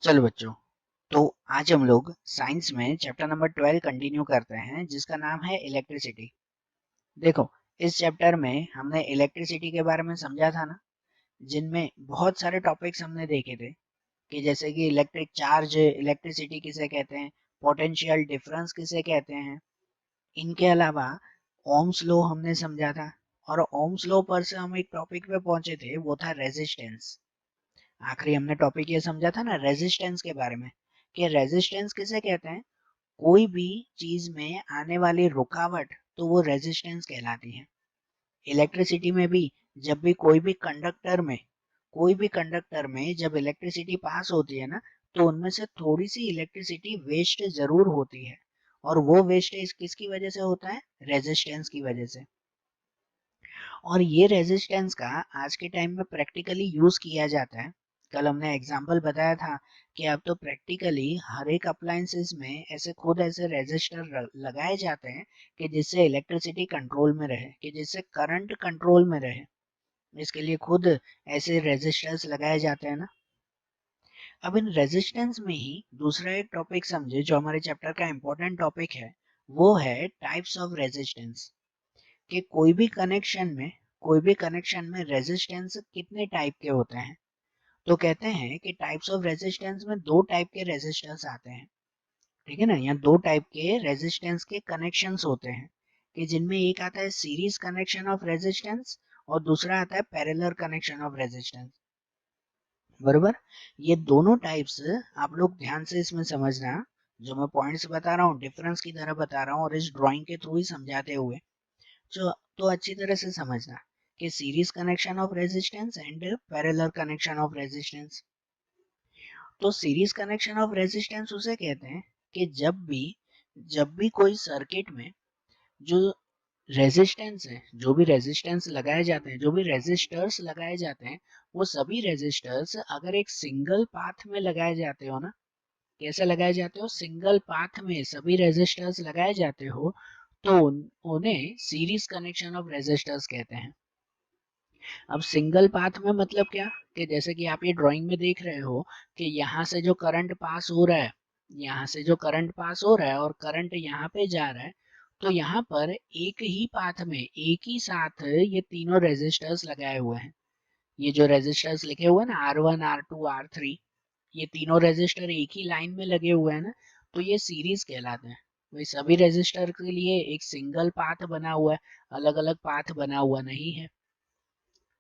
चलो बच्चों, तो आज हम लोग साइंस में चैप्टर नंबर 12 कंटिन्यू करते हैं जिसका नाम है इलेक्ट्रिसिटी। देखो, इस चैप्टर में हमने इलेक्ट्रिसिटी के बारे में समझा था ना, जिनमें बहुत सारे टॉपिक्स हमने देखे थे कि जैसे कि इलेक्ट्रिक चार्ज, इलेक्ट्रिसिटी किसे कहते हैं, पोटेंशियल डिफरेंस किसे कहते हैं। इनके अलावा ओम्स लॉ हमने समझा था, और ओम्स लॉ पर से हम एक टॉपिक पे पहुंचे थे, वो था रेजिस्टेंस। आखिरी हमने टॉपिक ये समझा था ना रेजिस्टेंस के बारे में, कि रेजिस्टेंस किसे कहते हैं, कोई भी चीज में आने वाली रुकावट, तो वो रेजिस्टेंस कहलाती है। इलेक्ट्रिसिटी में भी जब भी कोई भी कंडक्टर में जब इलेक्ट्रिसिटी पास होती है ना, तो उनमें से थोड़ी सी इलेक्ट्रिसिटी वेस्ट जरूर होती है, और वो वेस्टेज किसकी वजह से होता है, रेजिस्टेंस की वजह से। और ये रेजिस्टेंस का आज के टाइम में प्रैक्टिकली यूज किया जाता है। कल हमने एग्जांपल बताया था कि अब तो प्रैक्टिकली हर एक अप्लायंसेस में ऐसे खुद ऐसे रेजिस्टर लगाए जाते हैं कि जिससे इलेक्ट्रिसिटी कंट्रोल में रहे, कि जिससे करंट कंट्रोल में रहे। इसके लिए खुद ऐसे रेजिस्टर्स लगाए जाते हैं ना। अब इन रेजिस्टेंस में ही दूसरा एक टॉपिक समझे जो हमारे चैप्टर का इम्पोर्टेंट टॉपिक है, वो है टाइप्स ऑफ रेजिस्टेंस। कि कोई भी कनेक्शन में रेजिस्टेंस कितने टाइप के होते हैं। तो कहते हैं कि टाइप्स ऑफ रेजिस्टेंस में दो टाइप के रेजिस्टेंस आते हैं। ठीक है ना, यहाँ दो टाइप के रेजिस्टेंस के कनेक्शंस होते हैं, कि जिनमें एक आता है सीरीज कनेक्शन ऑफ रेजिस्टेंस, और दूसरा आता है पैरेलल कनेक्शन ऑफ रेजिस्टेंस। बरोबर। ये दोनों टाइप्स आप लोग ध्यान से इसमें समझना, जो मैं पॉइंट्स बता रहा हूँ डिफरेंस की तरह बता रहा हूँ, और इस ड्राइंग के थ्रू ही समझाते हुए जो तो अच्छी तरह से समझना कि series connection of resistance and parallel connection of resistance. तो सीरीज कनेक्शन ऑफ रेजिस्टेंस उसे कहते हैं कि जब भी कोई सर्किट में जो रेजिस्टेंस है, जो भी रेजिस्टेंस लगाए जाते हैं, जो भी रेजिस्टर्स लगाए जाते हैं, वो सभी रेजिस्टर्स अगर एक सिंगल पाथ में लगाए जाते हो ना, कैसे लगाए जाते हो, सिंगल पाथ में सभी रेजिस्टर्स लगाए जाते हो, तो उन्हें सीरीज कनेक्शन ऑफ रेजिस्टर्स कहते हैं। अब सिंगल पाथ में मतलब क्या, कि जैसे कि आप ये ड्राइंग में देख रहे हो कि यहाँ से जो करंट पास हो रहा है, यहाँ से जो करंट पास हो रहा है और करंट यहाँ पे जा रहा है, तो यहाँ पर एक ही पाथ में एक ही साथ ये तीनों रेजिस्टर्स लगाए हुए हैं। ये जो रेजिस्टर्स लिखे हुए हैं ना, R1 R2 R3, ये तीनों रेजिस्टर एक ही लाइन में लगे हुए हैं ना, तो ये सीरीज कहलाते हैं। वही सभी रेजिस्टर के लिए एक सिंगल पाथ बना हुआ है, अलग अलग पाथ बना हुआ नहीं है।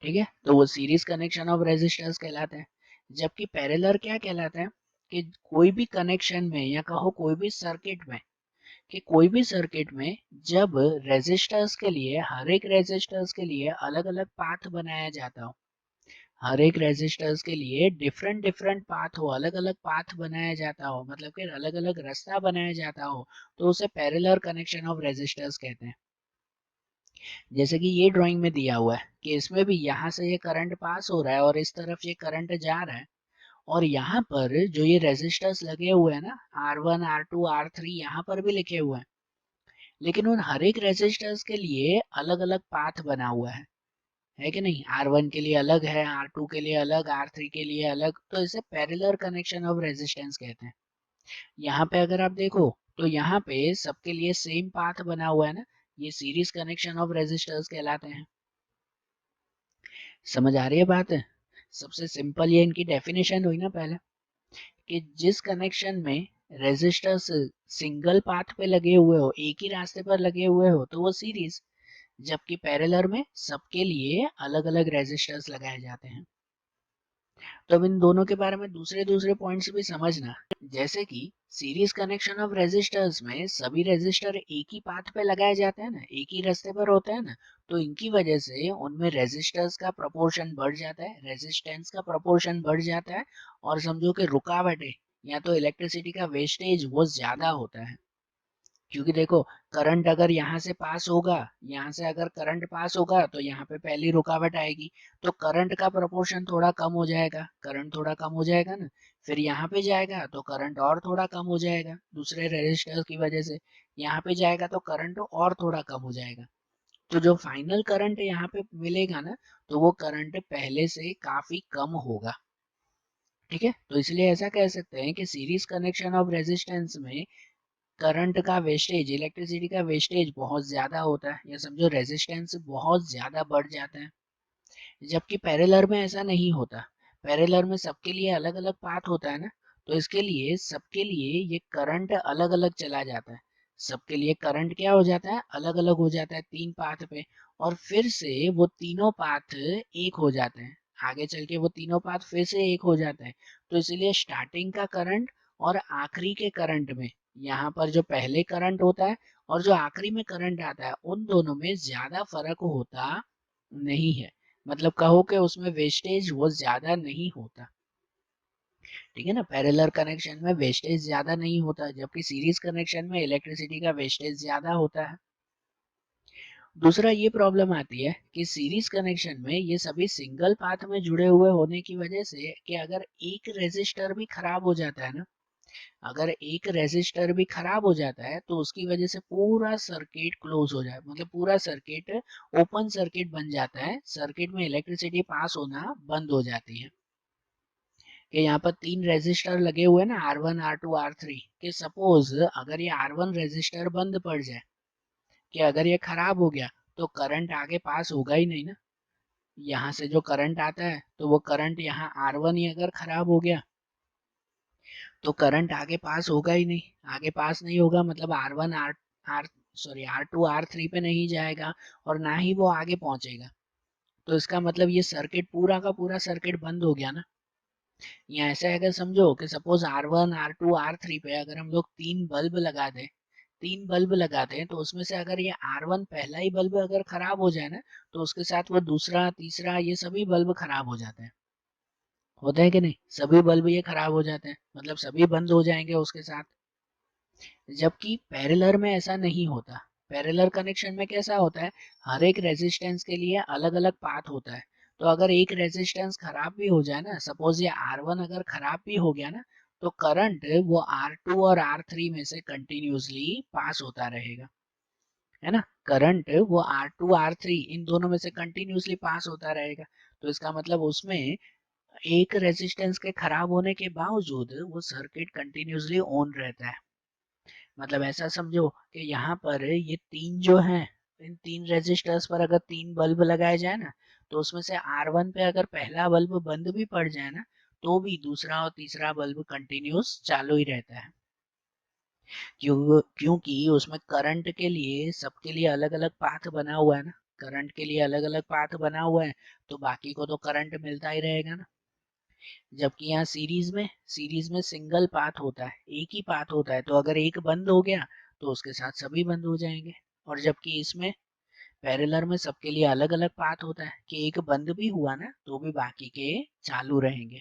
ठीक है, तो वो सीरीज कनेक्शन ऑफ रेजिस्टर्स कहलाते हैं। जबकि पैरेलल क्या कहलाता है, कि कोई भी कनेक्शन में या कहो कोई भी सर्किट में, कि कोई भी सर्किट में जब रेजिस्टर्स के लिए, हर एक रेजिस्टर्स के लिए अलग अलग पाथ बनाया जाता हो, हर एक रेजिस्टर्स के लिए डिफरेंट डिफरेंट पाथ हो, अलग अलग पाथ बनाया जाता हो, मतलब कि अलग अलग रास्ता बनाया जाता हो, तो उसे पैरेलल कनेक्शन ऑफ रेजिस्टर्स कहते हैं। जैसे कि ये ड्राइंग में दिया हुआ है कि इसमें भी यहाँ से ये करंट पास हो रहा है और इस तरफ ये करंट जा रहा है, और यहाँ पर जो ये रेजिस्टर्स लगे हुए हैं ना, R1 R2 R3 यहाँ पर भी लिखे हुए हैं, लेकिन उन हर एक रेजिस्टर्स के लिए अलग अलग पाथ बना हुआ है कि नहीं, R1 के लिए अलग है, R2 के लिए अलग, R3 के लिए अलग, तो इसे पैरेलल कनेक्शन ऑफ रेजिस्टेंस कहते हैं। यहाँ पे अगर आप देखो, तो यहाँ पे सबके लिए सेम पाथ बना हुआ है ना, ये सीरीज कनेक्शन ऑफ रेजिस्टर्स कहलाते हैं। समझ आ रही है बात है। सबसे सिंपल ये इनकी डेफिनेशन हुई ना पहले, कि जिस कनेक्शन में रेजिस्टर्स सिंगल पाथ पे लगे हुए हो, एक ही रास्ते पर लगे हुए हो, तो वो सीरीज। जबकि पैरेलल में सबके लिए अलग अलग रेजिस्टर्स लगाए जाते हैं। तो अब इन दोनों के बारे में दूसरे दूसरे पॉइंट्स भी समझना। जैसे कि सीरीज कनेक्शन ऑफ रेजिस्टर्स में सभी रेजिस्टर एक ही पाथ पे लगाए जाते हैं ना, एक ही रास्ते पर होते हैं ना, तो इनकी वजह से उनमें रेजिस्टर्स का प्रोपोर्शन बढ़ जाता है, रेजिस्टेंस का प्रोपोर्शन बढ़ जाता है, और समझो कि रुकावटें या तो इलेक्ट्रिसिटी का वेस्टेज वो ज्यादा होता है। क्योंकि देखो, करंट अगर यहाँ से पास होगा, यहाँ से अगर करंट पास होगा, तो यहाँ पे पहली रुकावट आएगी, तो करंट का प्रोपोर्शन थोड़ा कम हो जाएगा, करंट थोड़ा कम हो जाएगा ना, फिर यहाँ पे जाएगा तो करंट और थोड़ा कम हो जाएगा दूसरे रेजिस्टर की वजह से, यहाँ पे जाएगा तो करंट और थोड़ा कम हो जाएगा। तो जो फाइनल करंट यहाँ पे मिलेगा ना, तो वो करंट पहले से काफी कम होगा। ठीक है, तो इसलिए ऐसा कह सकते हैं कि सीरीज कनेक्शन ऑफ रेजिस्टेंस में करंट का वेस्टेज, इलेक्ट्रिसिटी का वेस्टेज बहुत ज्यादा होता है, या समझो रेजिस्टेंस बहुत ज्यादा बढ़ जाता है। जबकि पैरेलल में ऐसा नहीं होता। पैरेलल में सबके लिए अलग अलग पाथ होता है ना, तो इसके लिए सबके लिए ये करंट अलग अलग चला जाता है। सबके लिए करंट क्या हो जाता है, अलग अलग हो जाता है तीन पाथ पे, और फिर से वो तीनों पाथ एक हो जाते हैं। आगे चल के वो तीनों पाथ फिर से एक हो जाते हैं। तो इसीलिए स्टार्टिंग का करंट और आखिरी के करंट में, यहाँ पर जो पहले करंट होता है और जो आखिरी में करंट आता है, उन दोनों में ज्यादा फर्क होता नहीं है। मतलब कहो कि उसमें वेस्टेज वो ज्यादा नहीं होता। ठीक है ना, पैरेलल कनेक्शन में वेस्टेज ज्यादा नहीं होता, जबकि सीरीज कनेक्शन में इलेक्ट्रिसिटी का वेस्टेज ज्यादा होता है। दूसरा ये प्रॉब्लम आती है कि सीरीज कनेक्शन में ये सभी सिंगल पाथ में जुड़े हुए होने की वजह से कि अगर एक रेजिस्टर भी खराब हो जाता है ना, अगर एक रेजिस्टर भी खराब हो जाता है तो उसकी वजह से पूरा सर्किट क्लोज हो जाए, मतलब पूरा सर्किट ओपन सर्किट बन जाता है, सर्किट में इलेक्ट्रिसिटी पास होना बंद हो जाती है। कि यहाँ पर तीन रेजिस्टर लगे हुए हैं ना, R1 R2 R3, कि सपोज अगर ये R1 रेजिस्टर बंद पड़ जाए, कि अगर ये खराब हो गया, तो करंट आगे पास होगा ही नहीं ना। यहाँ से जो करंट आता है तो वो करंट यहाँ R1 ही अगर खराब हो गया तो करंट आगे पास होगा ही नहीं। आगे पास नहीं होगा मतलब R1 are sorry R2 R3 पे नहीं जाएगा, और ना ही वो आगे पहुंचेगा। तो इसका मतलब ये सर्किट पूरा का पूरा सर्किट बंद हो गया ना। या ऐसे अगर समझो कि सपोज R1 R2 R3 पे अगर हम लोग तीन बल्ब लगा दें, तीन बल्ब लगाते हैं, तो उसमें से अगर ये R1 पहला ही बल्ब अगर खराब हो जाए ना, तो उसके साथ वो दूसरा तीसरा ये सभी बल्ब खराब हो जाते हैं। होता है कि नहीं, सभी बल्ब ये खराब हो जाते हैं, मतलब सभी बंद हो जाएंगे उसके साथ। जबकि पैरेलल में ऐसा नहीं होता। पैरेलल कनेक्शन में कैसा होता है, हर एक रेजिस्टेंस के लिए अलग अलग पाथ होता है। तो अगर एक रेजिस्टेंस खराब भी हो जाए ना, सपोज ये R1 अगर खराब भी हो गया ना, तो करंट वो R2 और R3 में से कंटिन्यूसली पास होता रहेगा, है ना। करंट वो R2 R3 इन दोनों में से कंटिन्यूसली पास होता रहेगा। तो इसका मतलब उसमें एक रेजिस्टेंस के खराब होने के बावजूद वो सर्किट कंटिन्यूसली ऑन रहता है। मतलब ऐसा समझो कि यहाँ पर ये तीन जो हैं, इन तीन रेजिस्टर्स पर अगर तीन बल्ब लगाए जाए ना, तो उसमें से R1 पे अगर पहला बल्ब बंद भी पड़ जाए ना, तो भी दूसरा और तीसरा बल्ब कंटिन्यूस चालू ही रहता है। क्योंकि उसमें करंट के लिए सबके लिए अलग अलग पाथ बना हुआ है ना, करंट के लिए अलग अलग पाथ बना हुआ है, तो बाकी को तो करंट मिलता ही रहेगा ना। जबकि यहाँ सीरीज में सिंगल पाथ होता है, एक ही पाथ होता है, तो अगर एक बंद हो गया तो उसके साथ सभी बंद हो जाएंगे। और जबकि इसमें पैरेलल में सबके लिए अलग अलग पाथ होता है, कि एक बंद भी हुआ ना तो भी बाकी के चालू रहेंगे।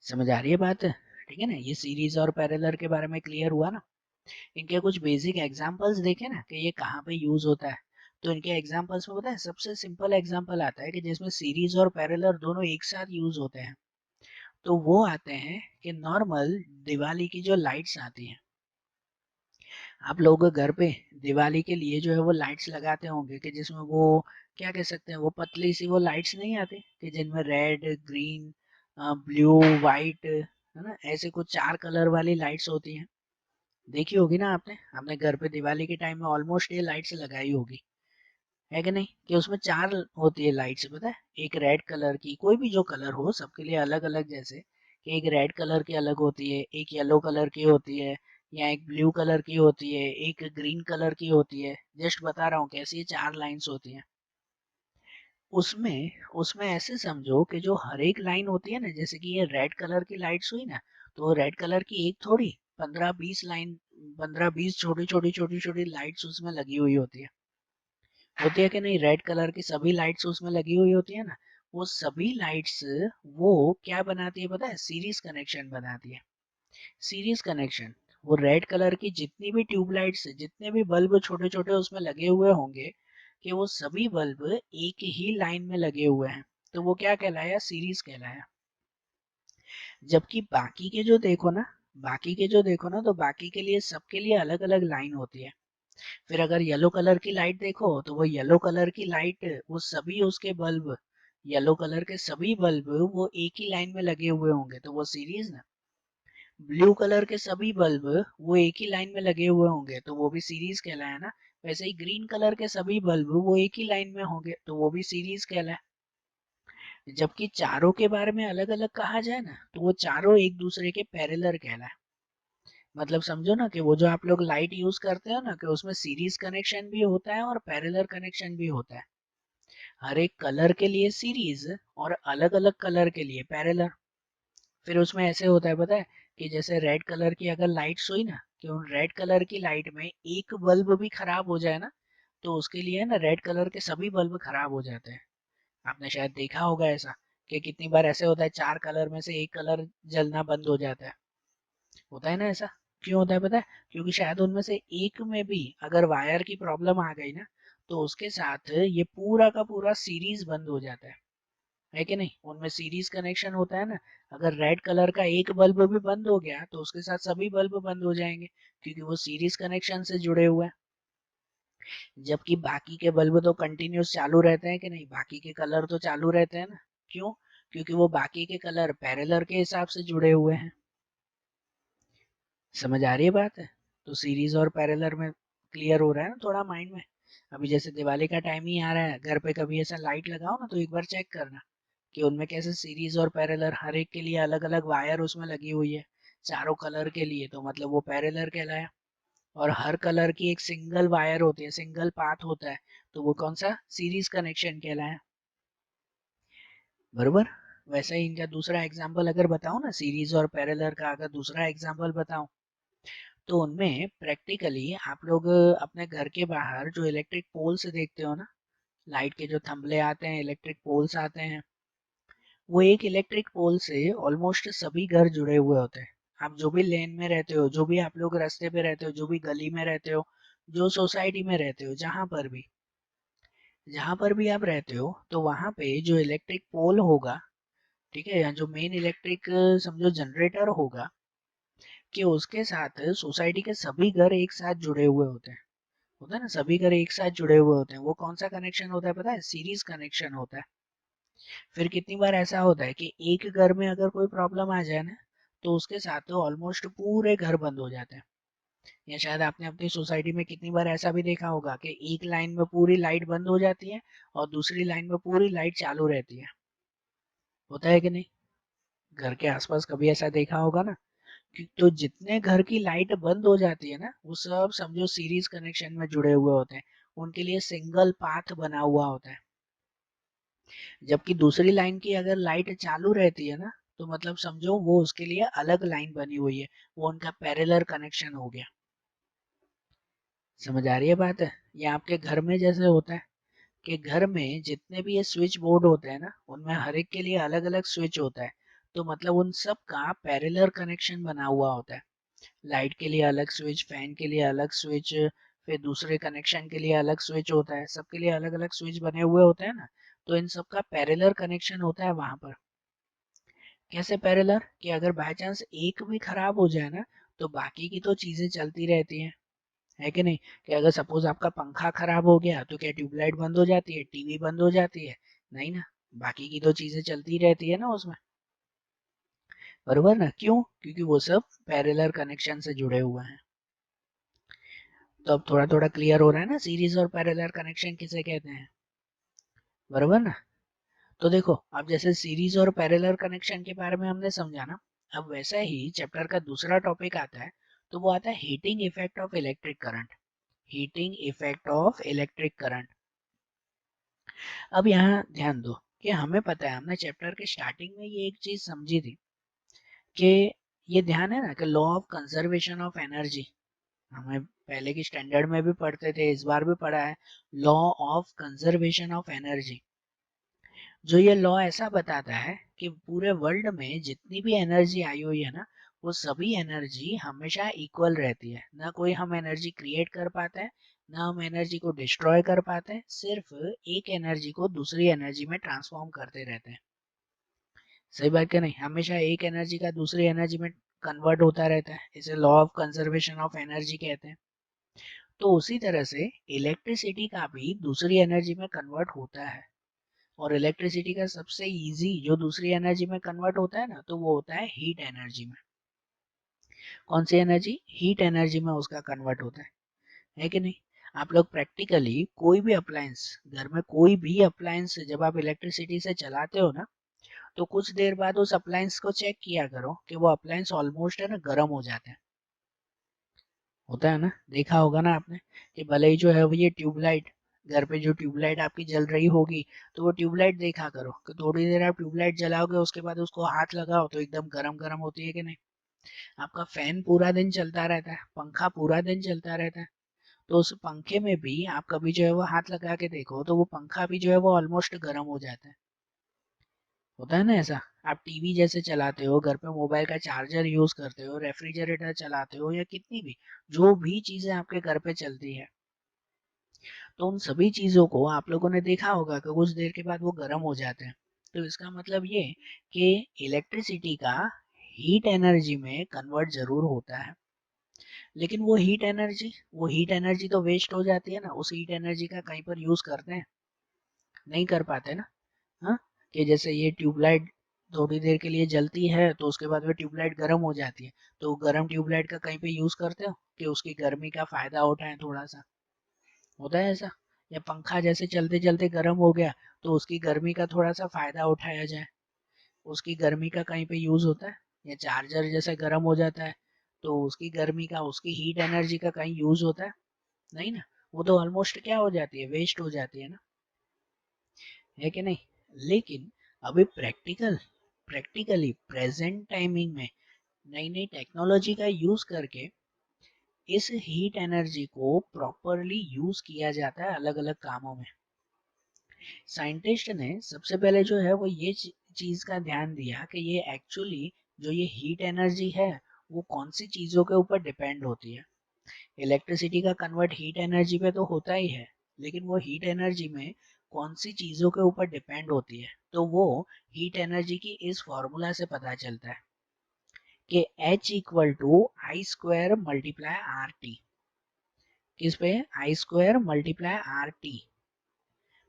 समझ आ रही है बात, ठीक है ना। ये सीरीज और पैरेलल के बारे में क्लियर हुआ ना। इनके कुछ बेसिक एग्जांपल्स देखें ना कि ये कहाँ पे यूज होता है। तो इनके एग्जांपल्स में पता है, सबसे सिंपल एग्जांपल आता है कि जिसमें सीरीज और पैरेलल दोनों एक साथ यूज होते हैं। तो वो आते हैं कि नॉर्मल दिवाली की जो लाइट्स आती हैं, आप लोग घर पे दिवाली के लिए जो है वो लाइट्स लगाते होंगे, कि जिसमें वो क्या कह सकते हैं, वो पतली सी वो लाइट्स नहीं आती कि जिनमें रेड ग्रीन ब्लू वाइट, है ना, ऐसे कुछ चार कलर वाली लाइट्स होती हैं। देखी होगी ना आपने, आपने घर पे दिवाली के टाइम में ऑलमोस्ट ये लाइट्स लगाई होगी, है कि नहीं। कि उसमें चार होती है लाइट्स, पता है, एक रेड कलर की, कोई भी जो कलर हो सबके लिए अलग अलग, जैसे कि एक रेड कलर की अलग होती है, एक येलो कलर की होती है, या एक ब्लू कलर की होती है, एक ग्रीन कलर की होती है। जस्ट बता रहा हूँ कैसी ये चार लाइंस होती हैं। उसमें उसमें ऐसे समझो कि जो हर एक लाइन होती है ना, जैसे कि ये रेड कलर की लाइट्स हुई ना, तो रेड कलर की एक थोड़ी 15-20 लाइन, 15-20 छोटी छोटी छोटी छोटी लाइट्स उसमें लगी हुई होती है कि नहीं। रेड कलर की सभी लाइट्स उसमें लगी हुई होती है ना। वो सभी लाइट्स वो क्या बनाती है पता है, सीरीज कनेक्शन बनाती है। सीरीज कनेक्शन, वो रेड कलर की जितनी भी ट्यूबलाइट्स, जितने भी बल्ब छोटे छोटे उसमें लगे हुए होंगे, कि वो सभी बल्ब एक ही लाइन में लगे हुए हैं, तो वो क्या कहलाया, सीरीज कहलाया। जबकि बाकी के जो देखो ना तो बाकी के लिए सबके लिए अलग अलग लाइन होती है। फिर अगर येलो कलर की लाइट देखो तो वो येलो कलर की लाइट वो सभी उसके बल्ब येलो कलर के सभी बल्ब वो एक ही लाइन में लगे हुए होंगे तो वो सीरीज ना। ब्लू कलर के सभी बल्ब वो एक ही लाइन में लगे हुए होंगे तो वो भी सीरीज कहलाया ना। वैसे ही ग्रीन कलर के सभी बल्ब वो एक ही लाइन में होंगे तो वो भी सीरीज कहलाए। जबकि चारों के बारे में अलग अलग कहा जाए ना तो वो चारों एक दूसरे के पैरेलल कहलाए। मतलब समझो ना कि वो जो आप लोग लाइट यूज करते हो ना कि उसमें सीरीज कनेक्शन भी होता है और पैरेलल कनेक्शन भी होता है। हर एक कलर के लिए सीरीज और अलग अलग कलर के लिए पैरेलल। फिर उसमें ऐसे होता है पता है कि जैसे रेड कलर की अगर लाइट्स हुई ना कि उन रेड कलर की लाइट में एक बल्ब भी खराब हो जाए ना तो उसके लिए ना रेड कलर के सभी बल्ब खराब हो जाते हैं। आपने शायद देखा होगा ऐसा कि कितनी बार ऐसे होता है 4 कलर में से एक कलर जलना बंद हो जाता है। होता है ना ऐसा। क्यों होता है पता है? क्योंकि शायद उनमें से एक में भी अगर वायर की प्रॉब्लम आ गई ना तो उसके साथ ये पूरा का पूरा सीरीज बंद हो जाता है कि नहीं? उनमें सीरीज कनेक्शन होता है ना। अगर रेड कलर का एक बल्ब भी बंद हो गया तो उसके साथ सभी बल्ब बंद हो जाएंगे क्योंकि वो सीरीज कनेक्शन से जुड़े हुए हैं। जबकि बाकी के बल्ब तो कंटिन्यूस चालू रहते हैं कि नहीं? बाकी के कलर तो चालू रहते हैं ना। क्यों? क्योंकि वो बाकी के कलर पैरेलल के हिसाब से जुड़े हुए हैं। समझ आ रही है बात है? तो सीरीज और पैरेलल में क्लियर हो रहा है ना थोड़ा माइंड में। अभी जैसे दिवाली का टाइम ही आ रहा है घर पे कभी ऐसा लाइट लगाओ ना तो एक बार चेक करना कि उनमें कैसे सीरीज और पैरेलल हर एक के लिए अलग अलग वायर उसमें लगी हुई है। चारों कलर के लिए तो मतलब वो पैरेलल कहलाया। और हर कलर की एक सिंगल वायर होती है सिंगल पाथ होता है तो वो कौन सा सीरीज कनेक्शन कहलाया। बरोबर। वैसे ही इनका दूसरा एग्जाम्पल अगर बताऊं ना सीरीज और पैरेलल का अगर दूसरा एग्जाम्पल बताऊं तो उनमें प्रैक्टिकली आप लोग अपने घर के बाहर जो इलेक्ट्रिक पोल्स देखते हो ना लाइट के जो थंबले आते हैं इलेक्ट्रिक पोल्स आते हैं वो एक इलेक्ट्रिक पोल से ऑलमोस्ट सभी घर जुड़े हुए होते हैं। आप जो भी लेन में रहते हो जो भी आप लोग रास्ते पे रहते हो जो भी गली में रहते हो जो सोसाइटी में रहते हो जहां पर भी आप रहते हो तो वहां पे जो इलेक्ट्रिक पोल होगा ठीक है या जो मेन इलेक्ट्रिक समझो जनरेटर होगा कि उसके साथ सोसाइटी के सभी घर एक साथ जुड़े हुए होते हैं ना सभी घर एक साथ जुड़े हुए होते हैं। वो कौन सा कनेक्शन होता है पता है? सीरीज कनेक्शन होता है। फिर कितनी बार ऐसा होता है कि एक घर में अगर कोई प्रॉब्लम आ जाए ना तो उसके साथ तो ऑलमोस्ट पूरे घर बंद हो जाते हैं। या शायद आपने अपनी सोसाइटी में कितनी बार ऐसा भी देखा होगा कि एक लाइन में पूरी लाइट बंद हो जाती है और दूसरी लाइन में पूरी लाइट चालू रहती है। होता है कि नहीं? घर के आसपास कभी ऐसा देखा होगा ना। तो जितने घर की लाइट बंद हो जाती है ना वो सब समझो सीरीज कनेक्शन में जुड़े हुए होते हैं। उनके लिए सिंगल पाथ बना हुआ होता है। जबकि दूसरी लाइन की अगर लाइट चालू रहती है ना तो मतलब समझो वो उसके लिए अलग लाइन बनी हुई है। वो उनका पैरेलल कनेक्शन हो गया। समझ आ रही है बात है? ये आपके घर में जैसे होता है कि घर में जितने भी ये स्विच बोर्ड होते हैं ना उनमें हर एक के लिए अलग अलग स्विच होता है। तो मतलब उन सब का पैरेलल कनेक्शन बना हुआ होता है। लाइट के लिए अलग स्विच फैन के लिए अलग स्विच फिर दूसरे कनेक्शन के लिए अलग स्विच होता है सबके लिए अलग अलग स्विच बने हुए होते हैं ना। तो इन सब का पैरेलल कनेक्शन होता है वहां पर। कैसे पैरेलल? कि अगर बाय चांस एक भी खराब हो जाए ना तो बाकी की तो चीजें चलती रहती हैं। है कि नहीं? कि अगर सपोज आपका पंखा खराब हो गया तो क्या ट्यूबलाइट बंद हो जाती है टीवी बंद हो जाती है? नहीं ना। बाकी की तो चीजें चलती रहती है ना उसमें। बरोबर ना? क्यों? क्योंकि वो सब पैरेलल कनेक्शन से जुड़े हुए हैं। तो अब थोड़ा थोड़ा क्लियर हो रहा है ना सीरीज और पैरेलल कनेक्शन किसे कहते हैं। बरोबर ना? तो देखो अब जैसे सीरीज और पैरेलल कनेक्शन के बारे में हमने समझा ना। अब वैसा ही चैप्टर का दूसरा टॉपिक आता है तो वो आता है heating effect of electric current. Heating effect of electric current. अब यहाँ ध्यान दो कि हमें पता है हमने चैप्टर के स्टार्टिंग में ये एक चीज समझी थी कि ये ध्यान है ना कि law of conservation of energy. हमें पहले की स्टैंडर्ड में भी पढ़ते थे इस बार भी पढ़ा है। Law of conservation of energy. जो ये लॉ ऐसा बताता है कि पूरे वर्ल्ड में जितनी भी एनर्जी आई हुई है ना वो सभी एनर्जी हमेशा इक्वल रहती है। ना कोई हम एनर्जी क्रिएट कर पाते हैं ना हम एनर्जी को डिस्ट्रॉय कर पाते हैं। सिर्फ एक एनर्जी को दूसरी एनर्जी में ट्रांसफॉर्म करते रहते हैं। सही बात क्या नहीं? हमेशा एक एनर्जी का दूसरी एनर्जी में कन्वर्ट होता रहता है। इसे law of conservation of energy कहते हैं। तो उसी तरह से इलेक्ट्रिसिटी का भी दूसरी एनर्जी में कन्वर्ट होता है। और इलेक्ट्रिसिटी का सबसे इजी जो दूसरी एनर्जी में कन्वर्ट होता है ना, तो वो होता है हीट एनर्जी में। कौन सी एनर्जी? हीट एनर्जी में उसका कन्वर्ट होता है कि नहीं? आप लोग प्रैक्टिकली कोई भी अप्लायंस, घर में कोई भी अप्लायंस जब आप इलेक्ट्रिसिटी से चलाते हो ना, तो कुछ देर बाद उस अप्लायंस को चेक किया करो कि वो अप्लायंस ऑलमोस्ट है ना गर्म हो जाते हैं। होता है ना, देखा होगा ना आपने कि भले ही जो है वो ये ट्यूबलाइट, घर पे जो ट्यूबलाइट आपकी जल रही होगी, तो वो ट्यूबलाइट देखा करो कि थोड़ी देर आप ट्यूबलाइट जलाओगे उसके बाद उसको हाथ लगाओ तो एकदम गरम गरम होती है कि नहीं? आपका फैन पूरा दिन चलता रहता है, पंखा पूरा दिन चलता रहता है, तो उस पंखे में भी आप कभी जो है वो हाथ लगा के देखो तो वो पंखा भी जो है वो ऑलमोस्ट गर्म हो जाता है। होता है ना ऐसा? आप टीवी जैसे चलाते हो, घर पे मोबाइल का चार्जर यूज करते हो, रेफ्रिजरेटर चलाते हो, या कितनी भी जो भी चीजें आपके घर पे चलती है, तो उन सभी चीजों को आप लोगों ने देखा होगा कि कुछ देर के बाद वो गर्म हो जाते हैं। तो इसका मतलब ये कि इलेक्ट्रिसिटी का हीट एनर्जी में कन्वर्ट जरूर होता है, लेकिन वो हीट एनर्जी तो वेस्ट हो जाती है ना, उस हीट एनर्जी का कहीं पर यूज करते हैं? नहीं कर पाते ना। हाँ, कि जैसे ये ट्यूबलाइट थोड़ी देर के लिए जलती है तो उसके बाद वो ट्यूबलाइट गर्म हो जाती है, तो गर्म ट्यूबलाइट का कहीं पे यूज करते हो कि उसकी गर्मी का फायदा उठाएं थोड़ा सा? होता है ऐसा? या पंखा जैसे चलते चलते गर्म हो गया तो उसकी गर्मी का थोड़ा सा फायदा उठाया जाए, उसकी गर्मी का कहीं पे यूज होता है? या चार्जर जैसे गर्म हो जाता है तो उसकी गर्मी का, उसकी हीट एनर्जी का कहीं यूज होता है? नहीं ना, वो तो ऑलमोस्ट क्या हो जाती है, वेस्ट हो जाती है ना, है कि नहीं? लेकिन अभी प्रैक्टिकली प्रेजेंट टाइमिंग में नई नई टेक्नोलॉजी का यूज करके इस हीट एनर्जी को प्रॉपरली यूज किया जाता है अलग अलग कामों में। साइंटिस्ट ने सबसे पहले जो है वो ये चीज का ध्यान दिया कि ये एक्चुअली जो ये हीट एनर्जी है वो कौन सी चीजों के ऊपर डिपेंड होती है। इलेक्ट्रिसिटी का कन्वर्ट हीट एनर्जी पे तो होता ही है, लेकिन वो हीट एनर्जी में कौन सी चीजों के ऊपर डिपेंड होती है, तो वो हीट एनर्जी की इस फॉर्मूला से पता चलता है कि H equal to I square multiply R T. किस पे? I square multiply R T.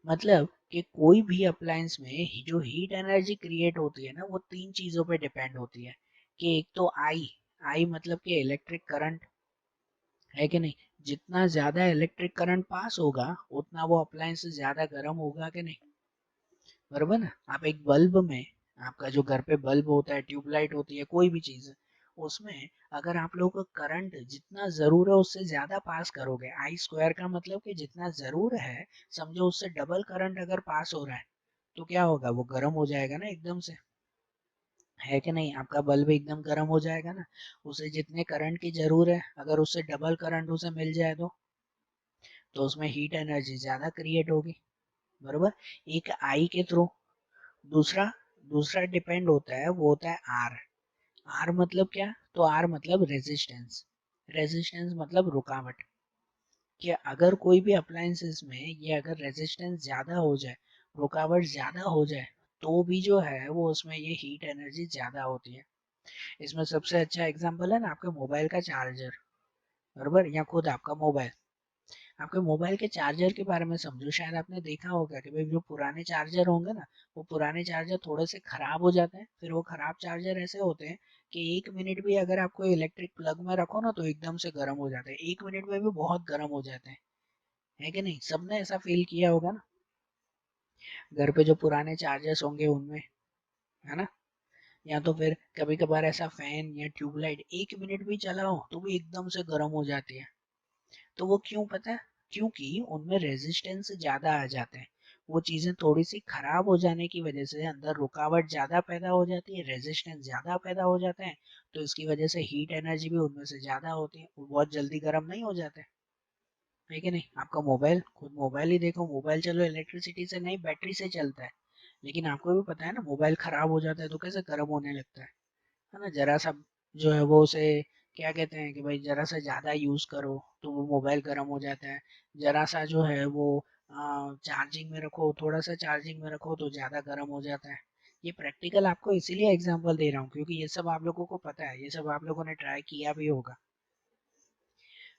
मतलब कि कोई भी अप्लायंस में जो हीट एनर्जी क्रिएट होती है ना, वो तीन चीजों पे डिपेंड होती है। कि एक तो आई, आई मतलब कि इलेक्ट्रिक करंट, है कि नहीं? जितना ज्यादा इलेक्ट्रिक करंट पास होगा उतना वो अप्लायंस ज्यादा गर्म होगा कि नहीं? बराबर ना? आप एक बल्ब में, आपका जो घर पे बल्ब होता है, ट्यूबलाइट होती है, कोई भी चीज है, उसमें अगर आप लोग करंट जितना जरूर है उससे ज्यादा पास करोगे, आई स्क्वायर का मतलब कि जितना जरूर है, समझो उससे डबल करंट अगर पास हो रहा है, तो क्या होगा? वो गर्म हो जाएगा ना एकदम से, है कि नहीं? आपका बल्ब एकदम गर्म हो जाएगा ना। उसे जितने करंट की जरूर है, अगर उससे डबल करंट उसे मिल जाए तो उसमें हीट एनर्जी ज्यादा क्रिएट होगी। बरोबर? एक आई के थ्रू। दूसरा दूसरा डिपेंड होता है, वो होता है आर। आर मतलब क्या? तो आर मतलब रेजिस्टेंस। रेजिस्टेंस मतलब रुकावट। कि अगर कोई भी अप्लायंसेस में ये अगर रेजिस्टेंस ज्यादा हो जाए, रुकावट ज्यादा हो जाए, तो भी जो है वो उसमें ये हीट एनर्जी ज्यादा होती है। इसमें सबसे अच्छा एग्जांपल है ना आपके मोबाइल का चार्जर। बरोबर? या खुद आपका मोबाइल, आपके मोबाइल के चार्जर के बारे में समझो। शायद आपने देखा होगा कि भाई जो पुराने चार्जर होंगे ना, वो पुराने चार्जर थोड़े से खराब हो जाते हैं। फिर वो खराब चार्जर ऐसे होते हैं कि 1 मिनट भी अगर आपको इलेक्ट्रिक प्लग में रखो ना तो एकदम से गर्म हो जाते हैं, 1 मिनट में भी बहुत गर्म हो जाते हैं, है कि नहीं? सबने ऐसा फील किया होगा ना घर पे जो पुराने चार्जर्स होंगे उनमें, है ना? या तो फिर कभी कभार ऐसा फैन या ट्यूबलाइट 1 मिनट भी चलाओ तो भी एकदम से गर्म हो जाती है। तो वो क्यों पता है? क्योंकि उनमें रेजिस्टेंस ज्यादा आ जाते हैं। वो चीजें थोड़ी सी खराब हो जाने की वजह से अंदर रुकावट ज्यादा पैदा हो जाती है, रेजिस्टेंस ज्यादा पैदा हो जाते हैं, तो इसकी वजह से हीट एनर्जी भी उनमें से ज्यादा होती है, वो बहुत जल्दी गर्म नहीं हो जाते, है कि नहीं? आपका मोबाइल, खुद मोबाइल ही देखो, मोबाइल चलो इलेक्ट्रिसिटी से नहीं बैटरी से चलता है, लेकिन आपको भी पता है ना मोबाइल खराब हो जाता है तो कैसे गर्म होने लगता है ना? जरा सा जो है वो उसे क्या कहते हैं कि भाई जरा सा ज्यादा यूज करो तो वो मोबाइल गर्म हो जाता है। जरा सा जो है वो चार्जिंग में रखो, थोड़ा सा चार्जिंग में रखो तो ज्यादा गर्म हो जाता है। ये प्रैक्टिकल आपको इसीलिए एग्जांपल दे रहा हूँ क्योंकि ये सब आप लोगों को पता है, ये सब आप लोगों ने ट्राई किया भी होगा।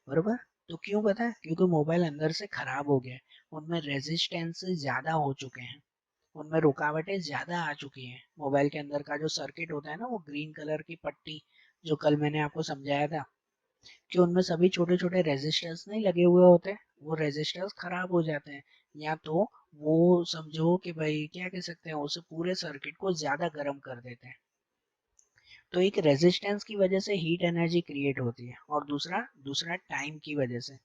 बरोबर? तो क्यों पता है? क्योंकि मोबाइल अंदर से खराब हो गया है, उनमें रेजिस्टेंस ज्यादा हो चुके हैं, उनमें रुकावटें ज़्यादा आ चुकी हैं। मोबाइल के अंदर का जो सर्किट होता है ना, वो ग्रीन कलर की पट्टी जो कल मैंने आपको समझाया था कि उनमें सभी छोटे-छोटे रेजिस्टर्स नहीं लगे हुए होते, वो रेजिस्टर्स खराब हो जाते हैं, या तो वो समझो कि भाई क्या कह सकते हैं, उसे पूरे सर्किट को ज़्यादा गर्म कर देते हैं। तो एक रेजिस्टेंस की वजह से हीट एनर्जी क्रिएट होती है, और दूसरा दूसरा टाइम की वजह से।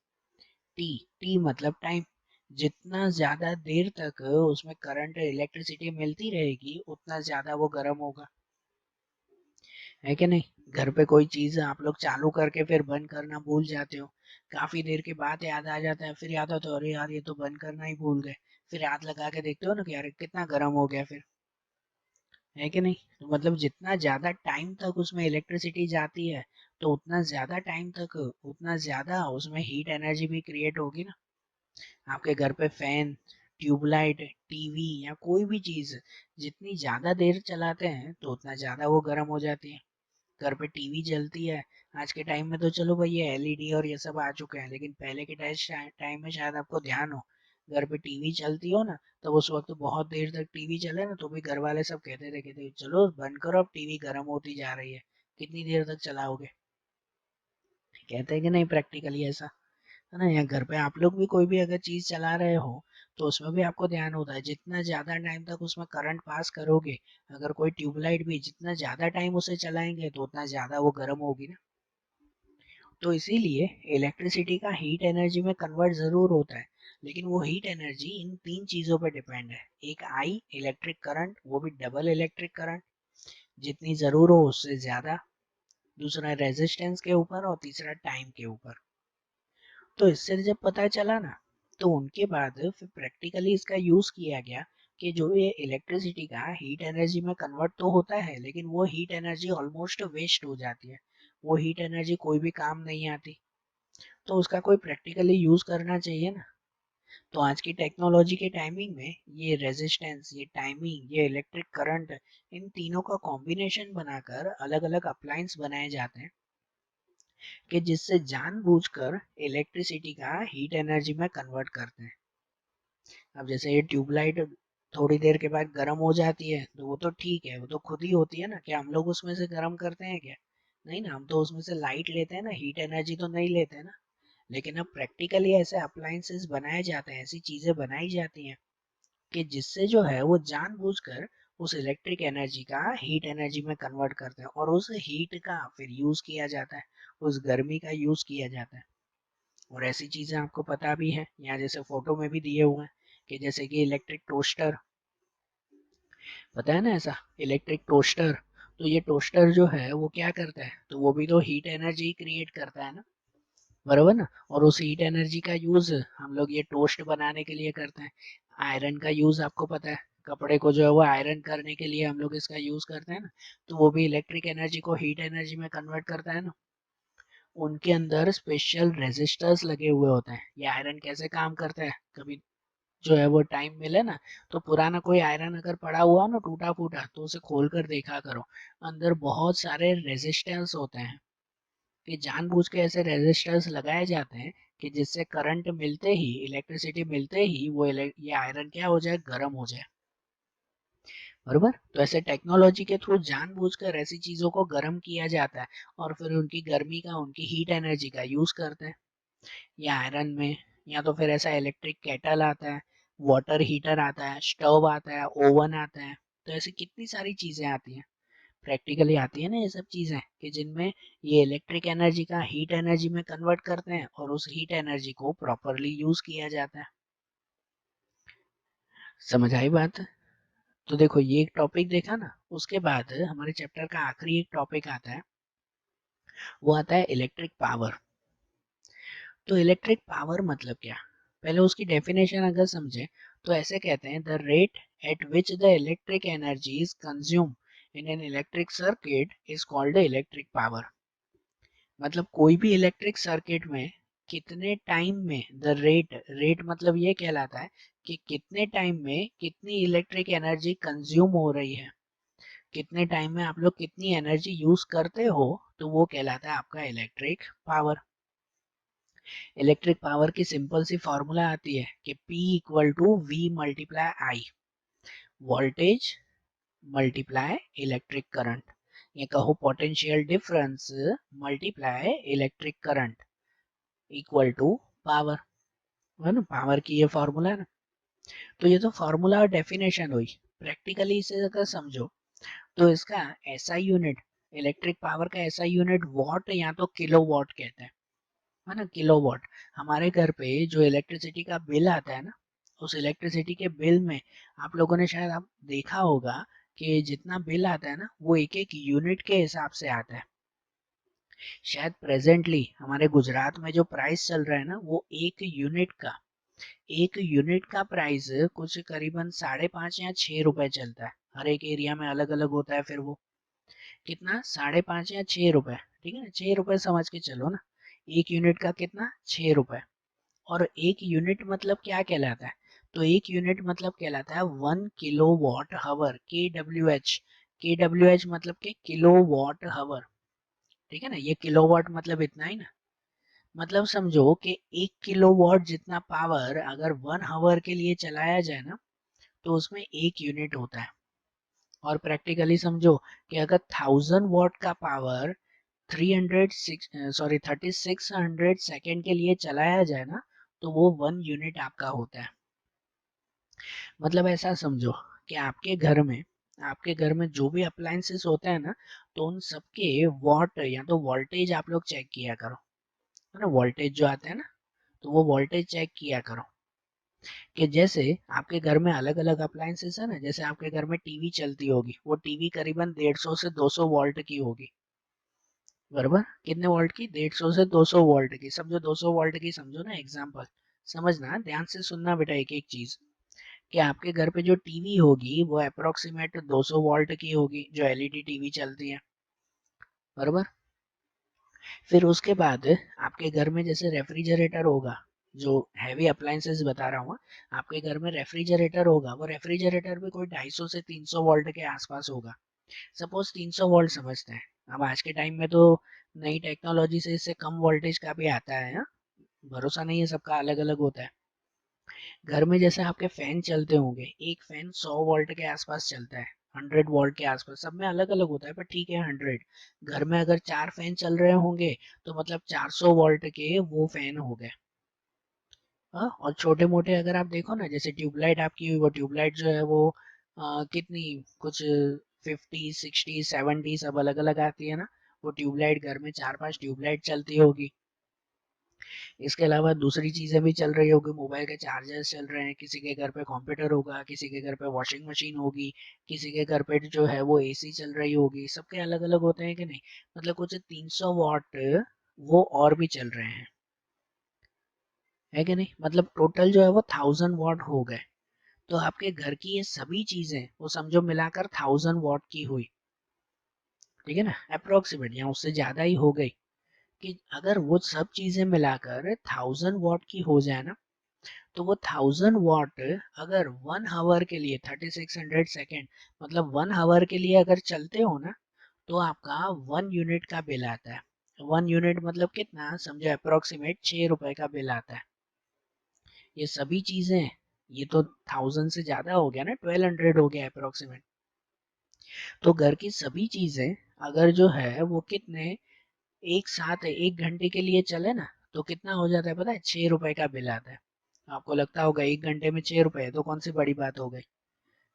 टी टी मतलब टाइम। जितना ज्यादा देर तक उसमें करंट इलेक्ट्रिसिटी मिलती रहेगी उतना ज्यादा वो गर्म होगा, है कि नहीं। घर पे कोई चीज आप लोग चालू करके फिर बंद करना भूल जाते हो, काफी देर के बाद याद आ जाता है, फिर याद आता है अरे यार ये तो बंद करना ही भूल गए, फिर हाथ लगा के देखते हो ना कि यार कितना गर्म हो गया फिर, है कि नहीं। तो मतलब जितना ज्यादा टाइम तक उसमें इलेक्ट्रिसिटी जाती है तो उतना ज्यादा टाइम तक उतना ज्यादा उसमें हीट एनर्जी भी क्रिएट होगी ना। आपके घर पे फैन, ट्यूबलाइट, टीवी या कोई भी चीज जितनी ज्यादा देर चलाते हैं तो उतना ज्यादा वो गर्म हो जाती है। घर पे टीवी चलती है, आज के टाइम में तो चलो भाई ये एलईडी और ये सब आ चुके हैं, लेकिन पहले के टाइम में शायद आपको ध्यान हो, घर पे टीवी चलती हो ना, तो उस वक्त बहुत देर तक टीवी चले ना तो भी घर वाले सब कहते थे चलो बंद करो अब टीवी गर्म होती जा रही है, कितनी देर तक चलाओगे। कहते हैं कि नहीं प्रैक्टिकली ऐसा, है ना। या घर पे आप लोग भी कोई भी अगर चीज चला रहे हो तो उसमें भी आपको ध्यान होता है जितना ज्यादा टाइम तक उसमें करंट पास करोगे, अगर कोई ट्यूबलाइट भी जितना ज्यादा टाइम उसे चलाएंगे तो उतना ज्यादा वो गर्म होगी ना। तो इसीलिए इलेक्ट्रिसिटी का हीट एनर्जी में कन्वर्ट जरूर होता है, लेकिन वो हीट एनर्जी इन तीन चीजों पे डिपेंड है। एक आई इलेक्ट्रिक करंट, वो भी डबल इलेक्ट्रिक करंट, जितनी जरूर हो उससे ज्यादा, दूसरा रेजिस्टेंस के ऊपर, और तीसरा टाइम के ऊपर। तो इससे जब पता चला ना, तो उनके बाद फिर प्रैक्टिकली इसका यूज किया गया कि जो ये इलेक्ट्रिसिटी का हीट एनर्जी में कन्वर्ट तो होता है, लेकिन वो हीट एनर्जी ऑलमोस्ट वेस्ट हो जाती है, वो हीट एनर्जी कोई भी काम नहीं आती, तो उसका कोई प्रैक्टिकली यूज करना चाहिए ना। तो आज की टेक्नोलॉजी के टाइमिंग में ये रेजिस्टेंस, ये टाइमिंग, ये इलेक्ट्रिक करंट, इन तीनों का कॉम्बिनेशन बनाकर अलग अलग अप्लायंस बनाए जाते हैं कि जिससे जानबूझकर इलेक्ट्रिसिटी का हीट एनर्जी में कन्वर्ट करते हैं। अब जैसे ये ट्यूबलाइट थोड़ी देर के बाद गर्म हो जाती है तो वो तो ठीक है, वो तो खुद ही होती है ना, क्या हम लोग उसमें से गर्म करते हैं क्या? नहीं ना, हम तो उसमें से लाइट लेते हैं ना, हीट एनर्जी तो नहीं लेते हैं ना। लेकिन अब प्रैक्टिकली ऐसे अप्लायंसेस बनाए जाते हैं, ऐसी चीजें बनाई जाती हैं कि जिससे जो है वो जानबूझकर उस इलेक्ट्रिक एनर्जी का हीट एनर्जी में कन्वर्ट करते हैं, और उस हीट का फिर यूज किया जाता है, उस गर्मी का यूज किया जाता है। और ऐसी चीजें आपको पता भी है, यहाँ जैसे फोटो में भी दिए हुए हैं कि जैसे कि इलेक्ट्रिक टोस्टर, पता है ना ऐसा, इलेक्ट्रिक टोस्टर। तो ये टोस्टर जो है वो क्या करता है, तो वो भी तो हीट एनर्जी क्रिएट करता है ना, बराबर ना। और उस हीट एनर्जी का यूज हम लोग ये टोस्ट बनाने के लिए करते हैं। आयरन का यूज आपको पता है, कपड़े को जो है वो आयरन करने के लिए हम लोग इसका यूज करते हैं ना, तो वो भी इलेक्ट्रिक एनर्जी को हीट एनर्जी में कन्वर्ट करता है ना। उनके अंदर स्पेशल रेजिस्टर्स लगे हुए होते हैं। ये आयरन कैसे काम करता है, कभी जो है वो टाइम मिले ना, तो पुराना कोई आयरन अगर पड़ा हुआ ना टूटा फूटा तो उसे खोल कर देखा करो, अंदर बहुत सारे रेजिस्टेंस होते हैं, कि जानबूझ के ऐसे रेजिस्टर्स लगाए जाते हैं कि जिससे करंट मिलते ही, इलेक्ट्रिसिटी मिलते ही वो ये आयरन क्या हो जाए, गर्म हो जाए, बरोबर। तो ऐसे टेक्नोलॉजी के थ्रू जानबूझकर ऐसी चीजों को गर्म किया जाता है, और फिर उनकी गर्मी का, उनकी हीट एनर्जी का यूज करते हैं या आयरन में, या तो फिर ऐसा इलेक्ट्रिक केटल आता है, वाटर हीटर आता है, स्टोव आता है, ओवन आता है। तो ऐसी कितनी सारी चीजें आती हैं, प्रैक्टिकली आती है ना ये सब चीजें, कि जिनमें ये इलेक्ट्रिक एनर्जी का हीट एनर्जी में कन्वर्ट करते हैं और उस हीट एनर्जी को प्रॉपरली यूज किया जाता है। समझ आई बात? तो देखो ये एक टॉपिक देखा ना, उसके बाद हमारे चैप्टर का आखिरी एक टॉपिक आता है, वो आता है इलेक्ट्रिक पावर। तो इलेक्ट्रिक पावर मतलब क्या, पहले उसकी डेफिनेशन अगर समझे तो ऐसे कहते हैं, the rate at which the electric energy is consume in an electric circuit is called electric power. मतलब कोई भी इलेक्ट्रिक सर्किट में कितने टाइम में द रेट, रेट मतलब ये कहलाता है कि कितने टाइम में कितनी इलेक्ट्रिक एनर्जी कंज्यूम हो रही है, कितने टाइम में आप लोग कितनी एनर्जी यूज करते हो, तो वो कहलाता है आपका इलेक्ट्रिक पावर। इलेक्ट्रिक पावर की सिंपल सी फॉर्मूला आती है कि P equal to V multiply I. Voltage multiply electric current, ये कहो potential difference multiply electric current equal to power, है ना, पावर की ये फॉर्मूला है ना। तो ये तो फॉर्मूला और डेफिनेशन हुई। प्रैक्टिकली इसे अगर समझो तो इसका एसआई यूनिट, इलेक्ट्रिक पावर का एसआई यूनिट वॉट या तो किलो वॉट कहते हैं, है ना, किलो वॉट। हमारे घर पे जो इलेक्ट्रिसिटी का बिल आता है ना, उस इलेक्ट्रिसिटी के बिल में आप लोगों ने शायद आप देखा होगा कि जितना बिल आता है ना वो एक एक यूनिट के हिसाब से आता है। शायद प्रेजेंटली हमारे गुजरात में जो प्राइस चल रहा है ना वो एक यूनिट का प्राइस कुछ करीबन 5.5 या 6 रुपए चलता है। हर एक एरिया में अलग अलग होता है। फिर वो कितना, 5.5 या 6 रुपए, ठीक है ना, 6 रुपए समझ के चलो ना। एक यूनिट का कितना, 6 रुपए। और एक यूनिट मतलब क्या कहलाता है, तो एक यूनिट मतलब कहलाता है 1 किलोवाट हावर, के डब्ल्यू एच मतलब के किलोवाट हावर, ठीक है ना। ये किलोवाट मतलब इतना ही ना, मतलब समझो कि 1 किलोवाट जितना पावर अगर 1 आवर के लिए चलाया जाए ना तो उसमें 1 यूनिट होता है। और प्रैक्टिकली समझो कि अगर 1000 वाट का पावर 3600 सेकेंड के लिए चलाया जाए ना तो वो 1 यूनिट आपका होता है। मतलब ऐसा समझो कि आपके घर में जो भी अप्लायंसेस होते हैं ना, तो उन सबके वॉट या तो वोल्टेज आप लोग चेक किया करो, है ना। वोल्टेज जो आते हैं ना, तो वो वोल्टेज चेक किया करो कि जैसे आपके घर में अलग अलग अप्लायंसेस है ना, जैसे आपके घर में टीवी चलती होगी, वो टीवी करीबन 150 से 200 वोल्ट की होगी, बराबर। कितने वोल्ट की, 150 से 200 वोल्ट की। समझो 200 वोल्ट की, समझो ना एग्जांपल। समझना, ध्यान से सुनना बेटा एक एक चीज। कि आपके घर पे जो टीवी होगी वो अप्रोक्सीमेट 200 वोल्ट की होगी, जो एलईडी टीवी चलती है, बराबर। फिर उसके बाद आपके घर में जैसे रेफ्रिजरेटर होगा, जो हैवी अप्लायंसेस बता रहा हूँ, आपके घर में रेफ्रिजरेटर होगा, वो रेफ्रिजरेटर भी कोई 250 से 300 वोल्ट के आसपास होगा। सपोज 300 वोल्ट समझते हैं। अब आज के टाइम में तो नई टेक्नोलॉजी से इससे कम वोल्टेज का भी आता है, हाँ? भरोसा नहीं है, सबका अलग अलग होता है। घर में जैसे आपके फैन चलते होंगे, एक फैन 100 वोल्ट के आसपास चलता है, 100 वोल्ट के आसपास, सब में अलग अलग होता है, पर ठीक है 100। घर में अगर 4 फैन चल रहे होंगे तो मतलब 400 वोल्ट के वो फैन हो गए। हाँ, और छोटे मोटे अगर आप देखो ना, जैसे ट्यूबलाइट आपकी, वो ट्यूबलाइट जो है वो कितनी, कुछ 50 60 70 सब अलग अलग आती है ना। वो ट्यूबलाइट घर में 4 5 ट्यूबलाइट चलती होगी। इसके अलावा दूसरी चीजें भी चल रही होगी, मोबाइल के चार्जर्स चल रहे हैं, किसी के घर पे कंप्यूटर होगा, किसी के घर पे वॉशिंग मशीन होगी, किसी के घर पे जो है वो एसी चल रही होगी। सबके अलग अलग होते हैं कि नहीं। मतलब कुछ 300 वॉट वो और भी चल रहे हैं, है कि नहीं। मतलब टोटल जो है वो 1000 वॉट हो गए। तो आपके घर की ये सभी चीजें वो समझो मिलाकर 1000 वॉट की हुई, ठीक है ना, अप्रोक्सीमेट, या उससे ज्यादा ही हो गई। कि अगर वो सब चीजें मिलाकर 1000 वॉट की हो जाए ना, तो वो 1000 वॉट अगर 1 आवर के लिए, 3600 सेकेंड, मतलब 1 आवर के लिए अगर चलते हो ना, तो आपका 1 यूनिट का बिल आता है। 1 यूनिट मतलब कितना, समझो अप्रोक्सीमेट 6 रुपए का बिल आता है। ये सभी चीजें, ये तो 1000 से ज्यादा हो गया ना, 1200 हो गया अप्रोक्सीमेट। तो घर की सभी चीजें अगर जो है वो कितने, एक साथ 1 घंटे के लिए चले ना, तो कितना हो जाता है पता है, 6 रुपए का बिल आता है। आपको लगता होगा 1 घंटे में 6 रुपए तो कौन सी बड़ी बात हो गई,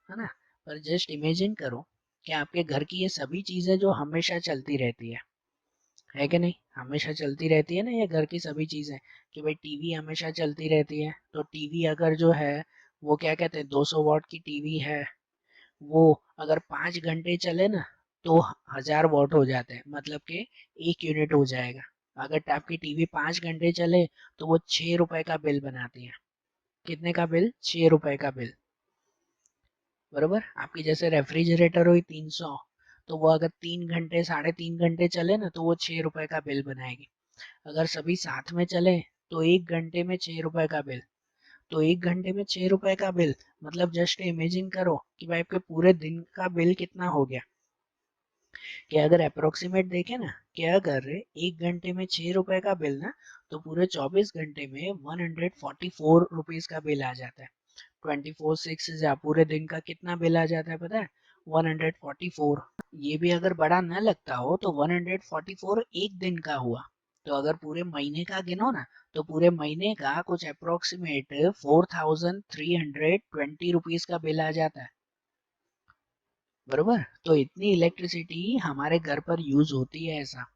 है ना। पर जस्ट इमेजिन करो कि आपके घर की ये सभी चीजें जो हमेशा चलती रहती है कि नहीं, हमेशा चलती रहती है ना ये घर की सभी चीजें। कि भाई टीवी हमेशा चलती रहती है, तो टीवी अगर जो है वो क्या कहते हैं, 200 वॉट की टीवी है, वो अगर 5 घंटे चले ना तो 1000 वॉट हो जाते हैं, मतलब कि 1 यूनिट हो जाएगा। अगर आपकी टीवी 5 घंटे चले तो वो 6 रुपए का बिल बनाती है। कितने का बिल, 6 रुपए का बिल, बरोबर। आपकी जैसे रेफ्रिजरेटर हुई 300, तो वो अगर 3 घंटे 3.5 घंटे चले ना तो वो 6 रुपए का बिल बनाएगी। अगर सभी साथ में चले तो 1 घंटे में 6 रुपए का बिल, तो 1 घंटे में 6 रुपए का बिल, मतलब जस्ट इमेजिन करो कि भाई आपके पूरे दिन का बिल कितना हो गया। कि अगर अप्रोक्सीमेट देखे ना, कि अगर 1 घंटे में 6 रुपए का बिल ना, तो पूरे 24 घंटे में 144 रुपीज का बिल आ जाता है। 24/6 से पूरे दिन का कितना बिल आ जाता है पता है? 144। ये भी अगर बड़ा न लगता हो तो 144 एक दिन का हुआ। तो अगर पूरे महीने का गिनो ना, तो पूरे महीने का कुछ अप्रोक्सीमेट 4320 रुपीज का बिल आ जाता है, बरोबर। तो इतनी इलेक्ट्रिसिटी हमारे घर पर यूज होती है ऐसा।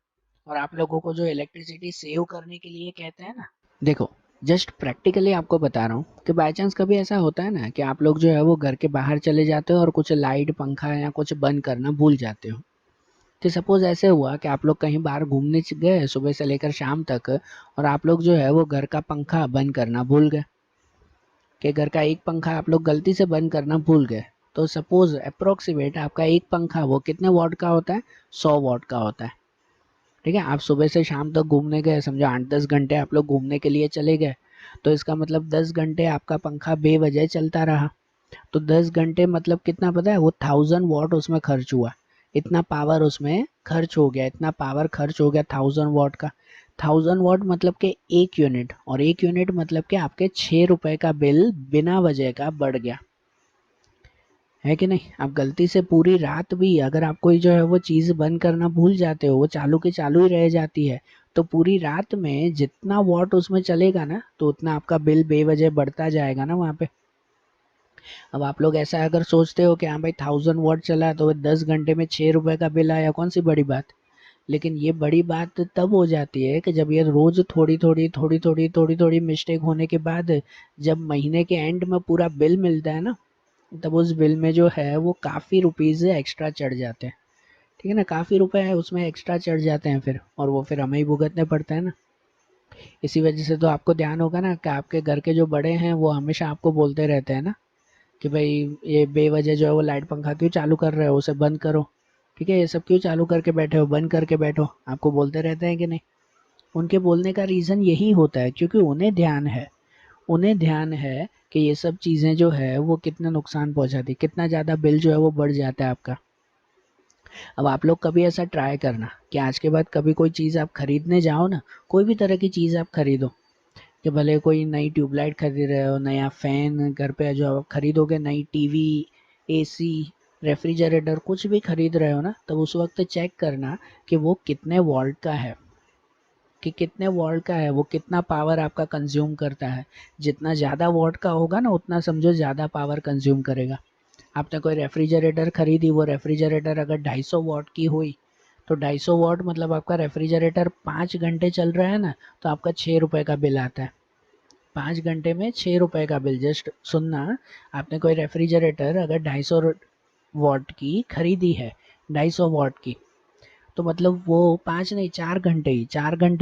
और आप लोगों को जो इलेक्ट्रिसिटी सेव करने के लिए कहते हैं ना, देखो जस्ट प्रैक्टिकली आपको बता रहा हूँ कि बाय चांस कभी ऐसा होता है ना कि आप लोग जो है वो घर के बाहर चले जाते हो और कुछ लाइट पंखा या कुछ बंद करना भूल जाते हो। तो सपोज ऐसे हुआ कि आप लोग कहीं बाहर घूमने गए सुबह से लेकर शाम तक, और आप लोग जो है वो घर का पंखा बंद करना भूल गए, कि घर का एक पंखा आप लोग गलती से बंद करना भूल गए। तो सपोज अप्रोक्सीमेट आपका एक पंखा वो कितने वॉट का होता है? 100 वॉट का होता है। ठीक है, आप सुबह से शाम तक घूमने गए, समझो 8-10 घंटे आप लोग घूमने के लिए चले गए, तो इसका मतलब 10 घंटे आपका पंखा बेवजह चलता रहा। तो 10 घंटे मतलब कितना पता है? वो 1000 वॉट उसमें खर्च हुआ। इतना पावर उसमें खर्च हो गया, इतना पावर खर्च हो गया 1000 वॉट का। 1000 वॉट मतलब के 1 यूनिट, और 1 यूनिट मतलब के आपके 6 रुपए का बिल बिना वजह का बढ़ गया, है कि नहीं? आप गलती से पूरी रात भी अगर आप कोई जो है वो चीज़ बंद करना भूल जाते हो, वो चालू की चालू ही रह जाती है, तो पूरी रात में जितना वॉट उसमें चलेगा ना, तो उतना आपका बिल बेवजह बढ़ता जाएगा ना वहाँ पे। अब आप लोग ऐसा अगर सोचते हो कि हाँ भाई 1000 वॉट चला तो 10 घंटे में 6 रुपए का बिल आया, कौन सी बड़ी बात। लेकिन ये बड़ी बात तब हो जाती है कि जब ये रोज थोड़ी थोड़ी मिस्टेक होने के बाद जब महीने के एंड में पूरा बिल मिलता है ना, तब उस बिल में जो है वो काफ़ी रुपीज़ एक्स्ट्रा चढ़ जाते हैं। ठीक है ना, काफ़ी रुपए है उसमें एक्स्ट्रा चढ़ जाते हैं फिर, और वो फिर हमें ही भुगतने पड़ते हैं ना। इसी वजह से तो आपको ध्यान होगा ना कि आपके घर के जो बड़े हैं वो हमेशा आपको बोलते रहते हैं ना कि भाई ये बेवजह जो है वो लाइट पंखा क्यों चालू कर रहे हो, उसे बंद करो। ठीक है, ये सब क्यों चालू करके बैठे हो, बंद करके बैठो, आपको बोलते रहते हैं कि नहीं? उनके बोलने का रीज़न यही होता है, क्योंकि उन्हें ध्यान है, उन्हें ध्यान है कि ये सब चीज़ें जो है वो कितना नुकसान पहुंचाती, कितना ज़्यादा बिल जो है वो बढ़ जाता है आपका। अब आप लोग कभी ऐसा ट्राई करना कि आज के बाद कभी कोई चीज़ आप खरीदने जाओ ना, कोई भी तरह की चीज़ आप खरीदो, कि भले कोई नई ट्यूबलाइट खरीद रहे हो, नया फ़ैन घर पे जो आप खरीदोगे, नई टीवी, एसी, रेफ्रिजरेटर कुछ भी खरीद रहे हो ना, तब उस वक्त चेक करना कि वो कितने वोल्ट का है, कि कितने वोल्ट का है, वो कितना पावर आपका कंज्यूम करता है। जितना ज़्यादा वोल्ट का होगा ना, उतना समझो ज़्यादा पावर कंज्यूम करेगा। आपने कोई रेफ्रिजरेटर खरीदी, वो रेफ्रिजरेटर अगर 250 वॉट की हुई, तो 250 वॉट मतलब आपका रेफ्रिजरेटर 5 घंटे चल रहा है ना, तो आपका 6 रुपए का बिल आता है। 5 घंटे में 6 रुपए का बिल, जस्ट सुनना। आपने कोई रेफ्रिजरेटर अगर 250 वॉट की खरीदी है, 250 वॉट की, तो मतलब वो 4 घंटे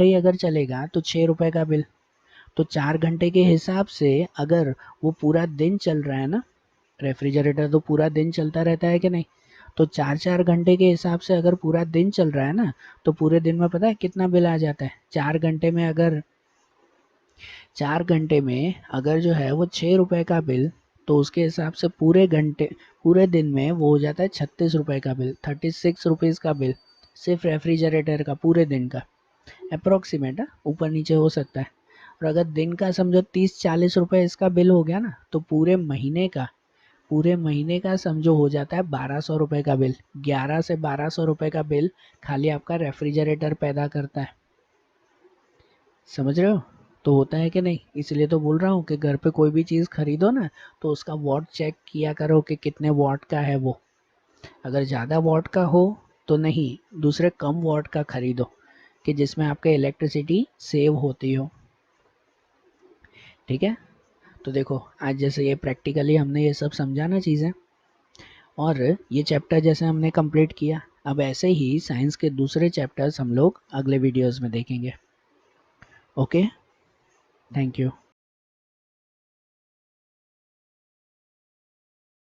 ही अगर चलेगा तो 6 रुपए का बिल। तो 4 घंटे के हिसाब से अगर वो पूरा दिन चल रहा है ना, रेफ्रिजरेटर तो पूरा दिन चलता रहता है कि नहीं, तो 4-4 घंटे के हिसाब से अगर पूरा दिन चल रहा है ना, तो पूरे दिन में पता है कितना बिल आ जाता है? 4 घंटे में अगर जो है वो 6 रुपए का बिल, तो उसके हिसाब से पूरे दिन में वो हो जाता है 36 रुपए का बिल, 36 रुपीज़ का बिल, सिर्फ रेफ्रिजरेटर का पूरे दिन का। अप्रोक्सीमेट है, ऊपर नीचे हो सकता है। और अगर दिन का समझो 30-40 रुपए इसका बिल हो गया ना, तो पूरे महीने का समझो हो जाता है 1200 रुपए का बिल। 11 से 1200 रुपए का बिल खाली आपका रेफ्रिजरेटर पैदा करता है। समझ रहे हो? तो होता है कि नहीं? इसलिए तो बोल रहा हूँ कि घर पे कोई भी चीज़ खरीदो ना, तो उसका वॉट चेक किया करो कि कितने वॉट का है वो। अगर ज़्यादा वॉट का हो तो नहीं, दूसरे कम वॉट का खरीदो कि जिसमें आपका इलेक्ट्रिसिटी सेव होती हो। ठीक है, तो देखो आज जैसे ये प्रैक्टिकली हमने ये सब समझा ना चीज़ें, और ये चैप्टर जैसे हमने कंप्लीट किया, अब ऐसे ही साइंस के दूसरे चैप्टर्स हम लोग अगले वीडियोस में देखेंगे। Okay, thank you.